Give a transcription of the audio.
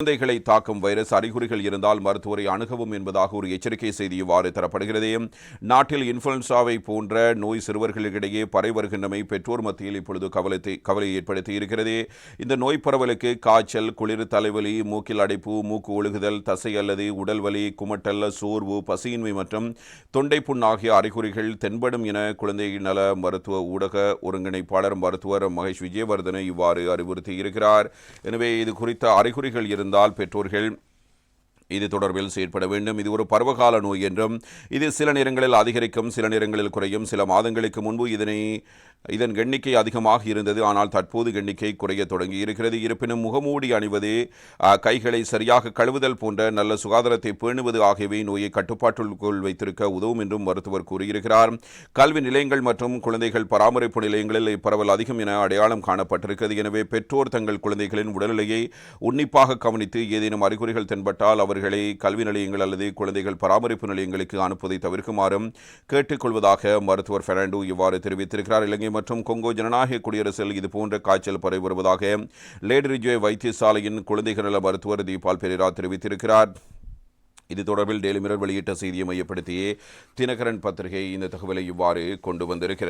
குழந்தைகளை தாக்கும் வைரஸ் அறிகுறிகள் இருந்தால் மருத்துவரை அணுகவும் என்பதாக ஒரு எச்சரிக்கை செய்தி இவ்வாறு தரப்படுகிறது. நாட்டில் இன்ஃபுளுன்சாவை போன்ற நோய் சிறுவர்களிடையே பரவி வருகின்றமை பெற்றோர் மத்தியில் இப்பொழுது கவலை ஏற்படுத்தி இருக்கிறது. இந்த நோய் பரவலுக்கு காய்ச்சல், குளிர், தலைவலி, மூக்கில் அடைப்பு, மூக்கு ஒழுகுதல், தசை அல்லது உடல் வலி, குமட்டல், சோர்வு, பசியின்மை மற்றும் தொண்டை புண் ஆகிய அறிகுறிகள் தென்படும் என குழந்தை நல மருத்துவ ஊடக ஒருங்கிணைப்பாளர் மருத்துவர் மகேஷ் விஜயவர்தன இவ்வாறு அறிவுறுத்தி இருக்கிறார். எனவே இது குறித்த அறிகுறிகள் இருந்தால் பெற்றோர்கள் இது தொடர்பில் செயற்பட வேண்டும். இது ஒரு பருவகால நோய் என்றும் இது சில நேரங்களில் அதிகரிக்கும், சில நேரங்களில் குறையும். சில மாதங்களுக்கு முன்பு இதன் எண்ணிக்கை அதிகமாக இருந்தது. ஆனால் தற்போது எண்ணிக்கை குறைய தொடங்கி இருக்கிறது. இருப்பினும் முகமூடி அணிவது, கைகளை சரியாக கழுவுதல் போன்ற நல்ல சுகாதாரத்தை பேணுவது ஆகியவை நோயை கட்டுப்பாட்டுக்குள் வைத்திருக்க உதவும் என்றும் மருத்துவர் கூறியிருக்கிறார். கல்வி நிலையங்கள் மற்றும் குழந்தைகள் பராமரிப்பு நிலையங்களில் இப்பரவல் அதிகம் என அடையாளம் காணப்பட்டிருக்கிறது. எனவே பெற்றோர் தங்கள் குழந்தைகளின் உடல்நிலையை உன்னிப்பாக கவனித்து ஏதேனும் அறிகுறிகள் தென்பட்டால் அவர்களை கல்வி நிலையங்கள் அல்லது குழந்தைகள் பராமரிப்பு நிலையங்களுக்கு அனுப்புவதை தவிர்க்குமாறும் கேட்டுக்கொள்வதாக மருத்துவர் பெர்னாண்டோ இவ்வாறு தெரிவித்திருக்கிறார். இலங்கை மற்றும் கொங்கோ ஜனநாயக குடியரசில் இதுபோன்ற காய்ச்சல் பரவி வருவதாக லேடிரிஜே வைத்தியசாலையின் குழந்தைகள் நல மருத்துவர் தீபால் பெரேரா தெரிவித்திருக்கிறார். இது தொடர்பில் டெய்லி மிரர் வெளியிட்ட செய்தியை மையப்படுத்தியே தினகரன் பத்திரிகை இந்த தகவலை இவ்வாறு கொண்டு வந்திருக்கிறது.